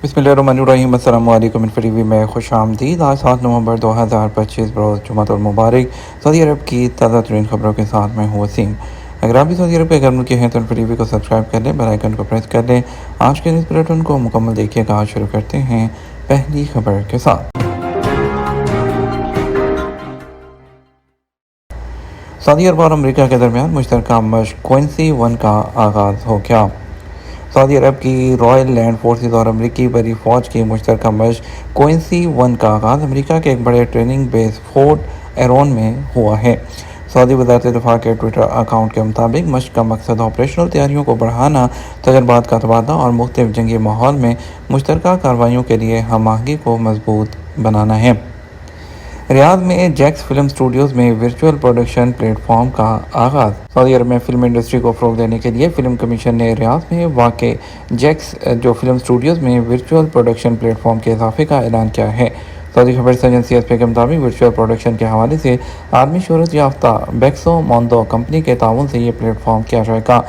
बिस्मिल्लाहिर्रहमानिर्रहीम। अस्सलाम वालेकुम। टीवी में खुश आमदीद। आज 7 नवंबर 2025 बरोज़ जुमातुल मुबारक। सऊदी अरब की ताज़ा तरीन खबरों के साथ मैं हूँ वसीम। अगर आप भी सऊदी अरब के घर मुल्क के हैं तो टीवी को सब्सक्राइब कर लें, बेल आइकन को प्रेस कर लें। आज के इस बुलेटिन को मुकम्मल देखिएगा। आज शुरू करते हैं पहली खबर के साथ। सऊदी अरब और अमेरिका के दरमियान मुश्तरका मशक़ क्विंसी 1 का आगाज़ हो गया। सऊदी अरब की रॉयल लैंड फोर्सेस और अमेरिकी बरी फ़ौज की मुश्तरका मशक़ क्विंसी 1 का आगाज़ अमेरिका के एक बड़े ट्रेनिंग बेस फोर्ट एरोन में हुआ है। सऊदी वज़ारत दिफ़ा के ट्विटर अकाउंट के मुताबिक मशक़ का मकसद ऑपरेशनल तैयारियों को बढ़ाना, तजर्बात का तबादला और मुख्तलिफ जंगी माहौल में मुश्तरका कार्रवाइयों के लिए हम आहंगी को मजबूत बनाना है। रियाद में जैक्स फिल्म स्टूडियोज़ में वर्चुअल प्रोडक्शन प्लेटफॉर्म का आगाज़। सऊदी अरब में फिल्म इंडस्ट्री को फ़रोग़ देने के लिए फिल्म कमीशन ने रियाद में वाक़ जैक्स फिल्म स्टूडियोज़ में वर्चुअल प्रोडक्शन प्लेटफॉर्म के इजाफे का ऐलान किया है। सऊदी खबर एजेंसी एसपी के मुताबिक वर्चुअल प्रोडक्शन के हवाले से आलमी शोहरत याफ्ता बेक्सो मोंदो कंपनी के ताउन से ये प्लेटफॉर्म किया जाएगा।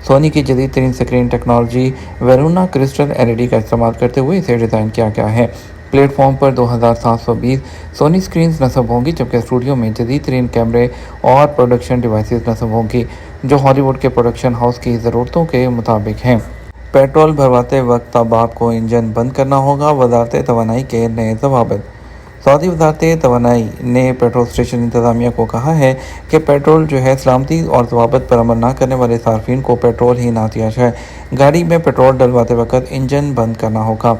सोनी की जदीद तरीन screen technology Verona crystal LED का इस्तेमाल करते हुए इसे डिज़ाइन किया गया है। प्लेटफॉर्म पर 2720 सोनी स्क्रीन्स नस्ब होंगी, जबकि स्टूडियो में जदीद तरीन कैमरे और प्रोडक्शन डिवाइसेस नस्ब होंगी जो हॉलीवुड के प्रोडक्शन हाउस की ज़रूरतों के मुताबिक हैं। पेट्रोल भरवाते वक्त अब आपको इंजन बंद करना होगा, वज़ारत तवानाई के नए ज़वाबित। सऊदी वज़ारत तवानाई ने पेट्रोल स्टेशन इंतज़ामिया को कहा है कि पेट्रोल सलामती और ज़वाबित पर अमल न करने वाले सार्फिन को पेट्रोल ही ना दिया जाए। गाड़ी में पेट्रोल डलवाते वक्त इंजन बंद करना होगा।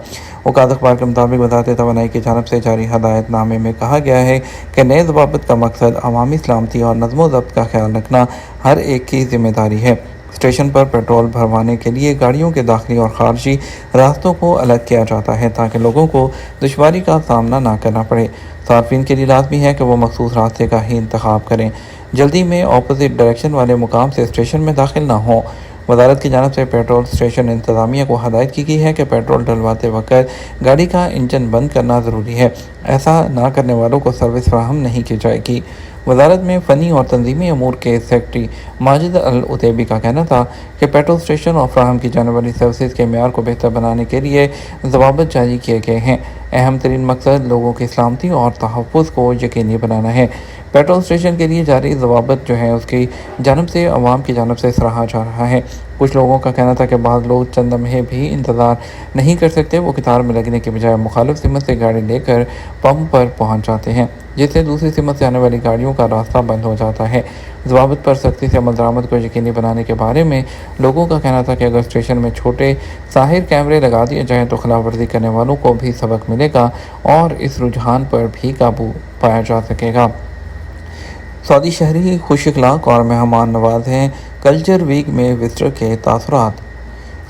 औकात अखबार के मुताबिक वज़ारत तवानाई की जानब से जारी हदायतनामे में कहा गया है कि नए ज़वाबित का मकसद अवामी सलामती और नज़्म व ज़ब्त का ख्याल रखना हर एक की जिम्मेदारी है। स्टेशन पर पेट्रोल भरवाने के लिए गाड़ियों के दाखिली और खारजी रास्तों को अलग किया जाता है ताकि लोगों को दुश्वारी का सामना ना करना पड़े। सार्फिन के लिए लाजमी है कि वो मखसूस रास्ते का ही इंतखाब करें, जल्दी में अपोजिट डायरेक्शन वाले मुकाम से स्टेशन में दाखिल ना हो। वज़ारत की जानब से पेट्रोल स्टेशन इंतज़ामिया को हदायत की गई है कि पेट्रोल डलवाते वक्त गाड़ी का इंजन बंद करना ज़रूरी है। ऐसा ना करने वालों को सर्विस फराहम नहीं की जाएगी। वज़ारत में फ़नी और तंजीमी अमूर के सेक्रेटरी माजिद अल उतैबी का कहना था कि पेट्रोल स्टेशन और फ्राहम की जाने वाली सर्विस के मेयार को बेहतर बनाने के लिए ज़वाबित जारी किए गए हैं। अहम तरीन मकसद लोगों की सलामती और तहफ़्फ़ुज़ को यकीनी बनाना है। पेट्रोल स्टेशन के लिए जारी ज़वाबित उसकी जानब से अवाम की जानब से सराहा जा रहा है। कुछ लोगों का कहना था कि बाद लोग चंद लम्हे भी इंतज़ार नहीं कर सकते, वो कतार में लगने के बजाय मुखालिफ सिमत से गाड़ी लेकर पंप पर पहुँच जाते हैं, जिससे दूसरी सिमत से आने वाली गाड़ियों का रास्ता बंद हो जाता है। ज़वाबित पर सख्ती से अमल दरामद को यकीनी बनाने के बारे में लोगों का कहना था कि अगर स्टेशन में छोटे साहिर कैमरे लगा दिए जाएँ तो खिलाफ वर्जी करने वालों को भी सबक मिलेगा और इस रुझान पर भी काबू पाया जा सकेगा। सऊदी शहरी खुश अखलाक और मेहमान नवाज हैं। कल्चर वीक में विजिटर के तासुरात।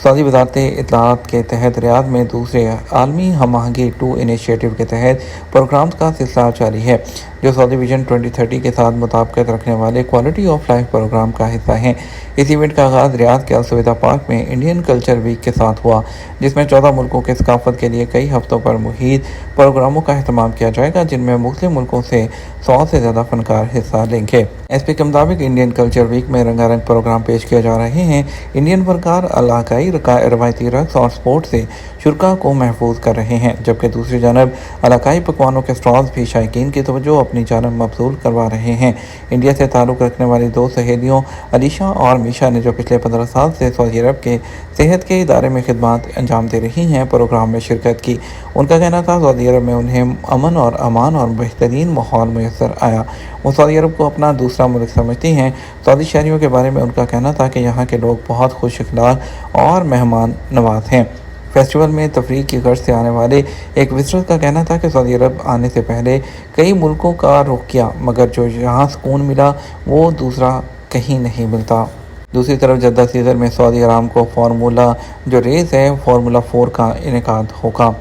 सऊदी वज़ारत इत्तलाआत के तहत रियाद में दूसरे आलमी हम आहंगी 2 इनिशिएटिव के तहत प्रोग्राम्स का सिलसिला जारी है, जो सऊदी विजन 2030 के साथ मुताबिकत रखने वाले क्वालिटी ऑफ लाइफ प्रोग्राम का हिस्सा हैं। इस इवेंट का आगाज़ रियाद के अलसविदा पार्क में इंडियन कल्चर वीक के साथ हुआ, जिसमें 14 मुल्कों के सकाफत के लिए कई हफ्तों पर मुहित प्रोग्रामों का अहतमाम किया जाएगा, जिनमें मुख्तलिफ मुल्कों से 100 से ज़्यादा फनकार हिस्सा लेंगे। एसपी के मुताबिक इंडियन कल्चर वीक में रंगारंग प्रोग्राम पेश किए जा रहे हैं। इंडियन फनकार इलाकाई रवायती रक्स और स्पोर्ट से शुरा को महफूज कर रहे हैं, जबकि दूसरी जानब इलाकाई पकवानों के स्टॉल्स भी शायकीन की तवज्जो अपनी जानब मबसूल करवा रहे हैं। इंडिया से ताल्लुक़ रखने वाली 2 सहेलियों अलीशा और मीशा ने, जो पिछले 15 साल से सऊदी अरब के सेहत के इदारे में खिदमत अंजाम दे रही हैं, प्रोग्राम में शिरकत की। उनका कहना था सऊदी अरब में उन्हें अमन और अमान और बेहतरीन माहौल मैसर आया। वो सऊदी अरब को अपना दूसरा मुल्क समझती हैं। सऊदी शहरियों के बारे में उनका कहना था कि यहाँ के लोग बहुत खुश अखलाक और मेहमान नवाज हैं। फेस्टिवल में तफरीह की गर्ज से आने वाले एक विजिटर का कहना था कि सऊदी अरब आने से पहले कई मुल्कों का रुख किया, मगर जो यहाँ सुकून मिला वो दूसरा कहीं नहीं मिलता। दूसरी तरफ जद्दा सीज़न में सऊदी अरामको फार्मूला रेस है, फार्मूला 4 का इनेकाद होगा।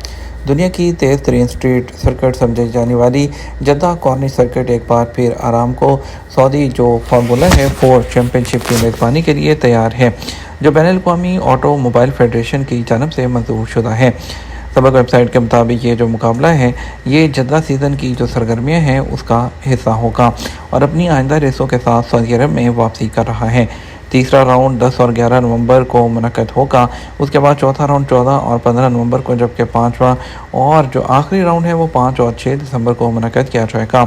दुनिया की तेज़ तरीन स्ट्रीट सर्किट समझी जाने वाली जद्दा कॉर्निश सर्किट एक बार फिर आरामको सऊदी फार्मूला 4 चैम्पियनशिप की मेज़बानी के लिए तैयार है, जो बैनुल-अक़वामी ऑटो मोबाइल फेडरेशन की जानब से मंजूर शुदा है। सबक वेबसाइट के मुताबिक ये जो मुकाबला है ये जद्दा सीज़न की जो सरगर्मियाँ हैं उसका हिस्सा होगा और अपनी आइंदा रेसों के साथ सऊदी अरब में वापसी कर रहा है। तीसरा राउंड 10 और 11 नवंबर को मुनक्कद होगा। उसके बाद चौथा राउंड 14 और 15 नवंबर को, जबकि पाँचवा और जो आखिरी राउंड है वो 5 और 6 दिसंबर को मुनक्कद किया जाएगा।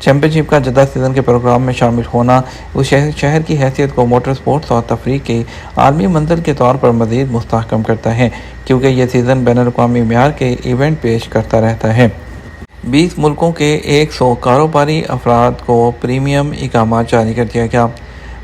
चैम्पियनशिप का जद्दा सीज़न के प्रोग्राम में शामिल होना उस शहर की हैसियत को मोटर स्पोर्ट्स और तफरीह के आलमी मंजिल के तौर पर मज़ीद मुस्तहकम करता है, क्योंकि यह सीज़न बैनुल-अक़वामी मेयार के इवेंट पेश करता रहता है। 20 मुल्कों के 100 कारोबारी अफराद को प्रीमियम इकामा जारी कर दिया गया।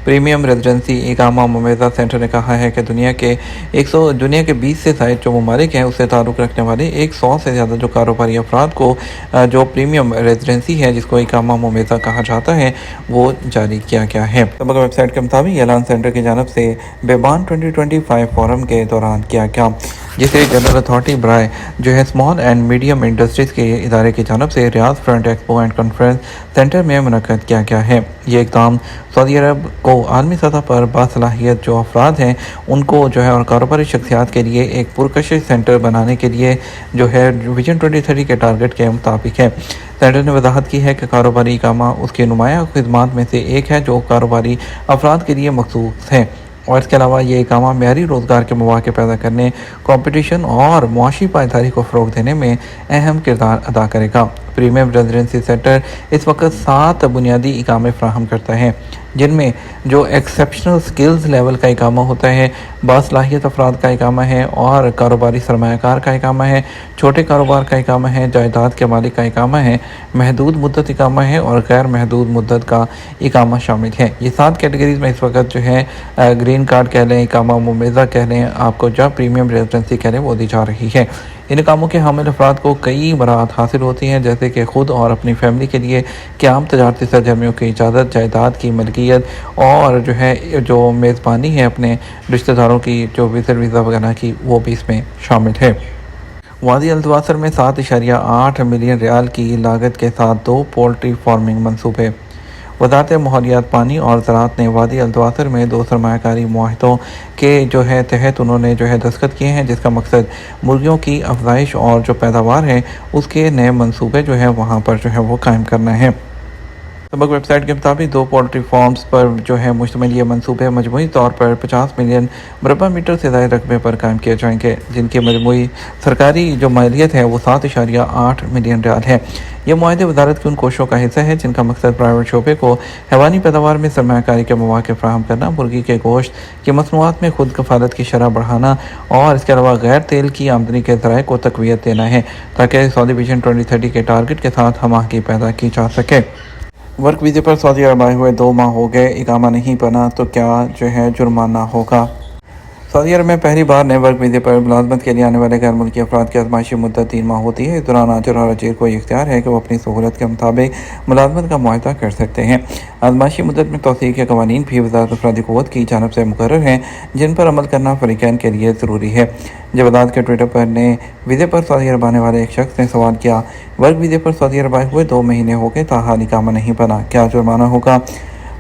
प्रीमियम रेजिडेंसी इकामा मुमेज़ा सेंटर ने कहा है कि दुनिया के 20 से ज़ायद जो ममालिक हैं उससे ताल्लुक़ रखने वाले 100 से ज़्यादा जो कारोबारी अफराद को जो प्रीमियम रेजिडेंसी है, जिसको इकामा मुमेज़ा कहा जाता है, वो जारी किया गया है। तब वेबसाइट के मुताबिक ऐलान सेंटर की जानब से बेबान 2025 फोरम के दौरान किया गया, जिसे जनरल अथॉरिटी बराए जो है स्मॉल एंड मीडियम इंडस्ट्रीज़ के इदारे की जानब से Riyadh front expo and conference centre में मुनक्कद किया गया है। ये इक़दाम सऊदी अरब को आलमी सतह पर बासलाहियत जो अफराद हैं उनको जो है और कारोबारी शख्सियात के लिए एक पुरकशिश सेंटर बनाने के लिए जो है विजन 2030 के टारगेट के मुताबिक है। सेंटर ने वजाहत की है कि कारोबारी इकामा उसकी नुमाया खिदमात में से एक है जो कारोबारी अफराद के लिए मखसूस है, और इसके अलावा ये इकामा मेयारी रोज़गार के मौके पैदा करने, कंपटीशन और मुआशी पायदारी को फ़रोग़ देने में अहम किरदार अदा करेगा। प्रीमियम रेजिडेंसी सेंटर इस वक्त 7 बुनियादी इकामे फ़राहम करता है, जिनमें जो एक्सेप्शनल स्किल्स लेवल का इकामा होता है, बासलाहियत अफराद का इकामा है, और कारोबारी सरमायाकार का इकामा है, छोटे कारोबार का इकामा है, जायदाद के मालिक का इकामा है, महदूद मुद्दत इकामा है, और गैर महदूद मुद्दत का इकामा शामिल है। ये 7 कैटेगरीज में इस वक्त जो है ग्रीन कार्ड कह लें, इकामा मुमेज़ा कह लें, आपको जब प्रीमियम रेजिडेंसी कह लें, वो दी जा रही है। इन कामों के हामिल अफराद को कई बरात हासिल होती हैं, जैसे कि ख़ुद और अपनी फैमिली के लिए क़याम, तजारती सरगर्मियों की इजाज़त, जायदाद की मलकियत, और जो है जो मेज़बानी है अपने रिश्तेदारों की, जो वीज़ा वगैरह की, वो भी इसमें शामिल है। वादी अल-दवासर में 7.8 मिलियन रियाल की लागत के साथ 2 पोल्ट्री फार्मिंग मंसूबे। वज़ारत माहौलियात, पानी और ज़राअत ने वादी अल-दवासर में 2 सरमायाकारी मुआहिदों के जो है तहत उन्होंने जो है दस्तखत किए हैं, जिसका मकसद मुर्गियों की अफजाइश और जो पैदावार है उसके नए मंसूबे जो है वहाँ पर जो है वो कायम करना है। सबक वेबसाइट के मुताबिक 2 पोल्ट्री फार्म्स पर जो है मुश्तमिल ये मंसूबे मजमूई तौर पर 50 मिलियन मुरबा मीटर से ज़ायद रकबे पर कायम किए जाएंगे, जिनकी मजमूई सरकारी जो मालियत है वो 7.8 मिलियन रियाल है। ये मुआहदे वजारत की उन कोशिशों का हिस्सा है जिनका मकसद प्राइवेट शोबे को हैवानी पैदावार में सरमायाकारी के मौके फराहम करना, मुर्गी के गोश्त की मसनूआत में खुद कफालत की शरह बढ़ाना, और इसके अलावा गैर तेल की आमदनी के ज़राए को तक़वियत देना है, ताकि सऊदी विजन 2030 के टारगेट के साथ हम आहंगी पैदा की जा सके। वर्क वीज़े पर सऊदी अरब आए हुए 2 माह हो गए, इकामा नहीं बना तो क्या जो है जुर्माना होगा। सऊदी अरब में पहली बार नए वर्क वीज़े पर मुलाजमत के लिए आने वाले गैर मुल्की अफराद की आजमाइशी मुद्दत 3 माह होती है। इस दौरान आजर और अजीर को इख्तियार है कि वो अपनी सहूलत के मुताबिक मुलाजमत का मुआहदा कर सकते हैं। आजमाइशी मुद्दत में तौसीक़ के कवानीन भी वज़ारत अफरादी क़ुव्वत की जानिब से मुकर्रर हैं, जिन पर अमल करना फ़रीक़ैन के लिए ज़रूरी है। जब अदालत के ट्विटर पर नए वीज़े पर सऊदी अरब आने वाले एक शख्स ने सवाल किया, वर्क वीज़े पर सऊदी अरब आए हुए 2 महीने हो गए, ताहाल इकामा नहीं बना, क्या जुर्माना होगा।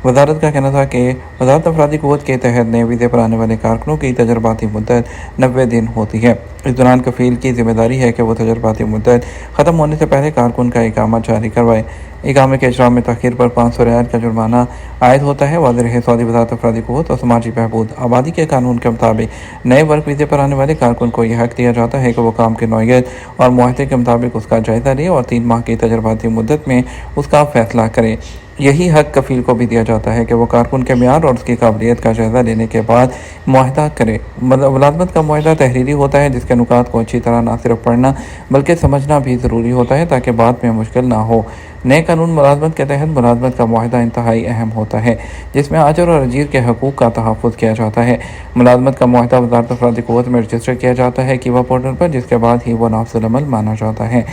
वजारत का कहना था कि वजारत अफरादी क़ुव्वत के तहत नए वीज़े पर आने वाले कारकुनों की तजर्बाती मुद्दत 90 दिन होती है। इस दौरान कफ़ील की जिम्मेदारी है कि वह तजर्बाती मुद्दत ख़त्म होने से पहले कारकुन का इकामा जारी करवाए। इकामे के इजरा में तख़ीर पर 500 रियाल का जुर्माना आयद होता है। वाज़ेह रहे, सऊदी वज़ारत अफरादी क़ुव्वत और समाजी बहबूद आबादी के कानून के मुताबिक नए वर्क वीज़े पर आने वाले कारकुन को यह हक़ दिया जाता है कि वह काम की नौइयत और मुआहदे के मुताबिक उसका जायज़ा ले और 3 माह की तजर्बाती मुद्दत में उसका फ़ैसला करे। यही हक़ कफ़ील को भी दिया जाता है कि वह कारकुन के म्यार और उसकी काबिलियत का जायज़ा लेने के बाद मुआहदा करे। मुलाजमत का मुआहदा तहरीरी होता है, जिसके नुकात को अच्छी तरह ना सिर्फ पढ़ना बल्कि समझना भी ज़रूरी होता है, ताकि बाद में मुश्किल ना हो। नए कानून मुलाजमत के तहत मुलाजमत का मुआहदा इंतहाई अहम होता है, जिसमें आजर और अजीर के हकूक़ का तहफ़्फ़ुज़ किया जाता है। मुलाजमत का मुआहदा वज़ारत अफरादी क़ुव्वत में रजिस्टर किया जाता है कीवा पोर्टल पर, जिसके बाद ही वह नाफ़िज़ुल अमल माना जाता है।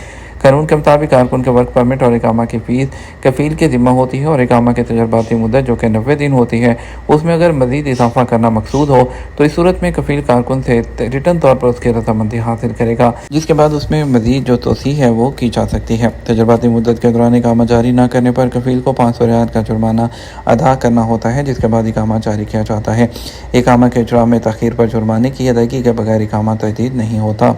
कानून के मुताबिक कारकुन के वर्क परमिट और इकामा की फ़ीस कफ़ील के ज़िम्मा होती है, और इकामा के तजर्बाती मुद्दत जो कि 90 दिन होती है, उसमें अगर मज़ीद इजाफा करना मकसूद हो तो इस सूरत में कफ़ील कारकुन से रिटर्न तौर पर उसकी रजामंदी हासिल करेगा, जिसके बाद उसमें मज़ीद जो तोसी है वो की जा सकती है। तजर्बाती मुद्दत के दौरान इकामा जारी न करने पर कफ़ील को 500 रियाल का जुर्माना अदा करना होता है, जिसके बाद इकामा जारी किया जाता है। इकामा के इजरा में तख़ीर पर जुर्माने की अदायगी के बगैर इकामा तजदीद नहीं होता।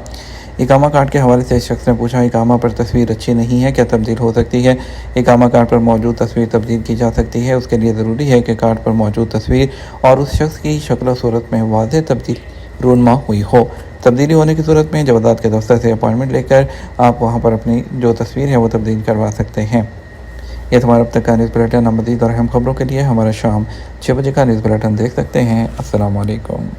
इकामा कार्ड के हवाले से इस शख्स ने पूछा, इकामा पर तस्वीर अच्छी नहीं है, क्या तब्दील हो सकती है? इकामा कार्ड पर मौजूद तस्वीर तब्दील की जा सकती है। उसके लिए ज़रूरी है कि कार्ड पर मौजूद तस्वीर और उस शख्स की शक्ल सूरत में वाज़ेह तब्दील रूनमा हुई हो। तब्दीली होने की सूरत में जवादात के दफ्तर से अपॉइंटमेंट लेकर आप वहाँ पर अपनी जो तस्वीर है वो तब्दील करवा सकते हैं। ये हमारा अब तक का न्यूज़ बुलेटिन। मज़ीद और अहम खबरों के लिए हमारा शाम 6 बजे का न्यूज़ बुलेटिन देख सकते हैं। अस्सलाम वालेकुम।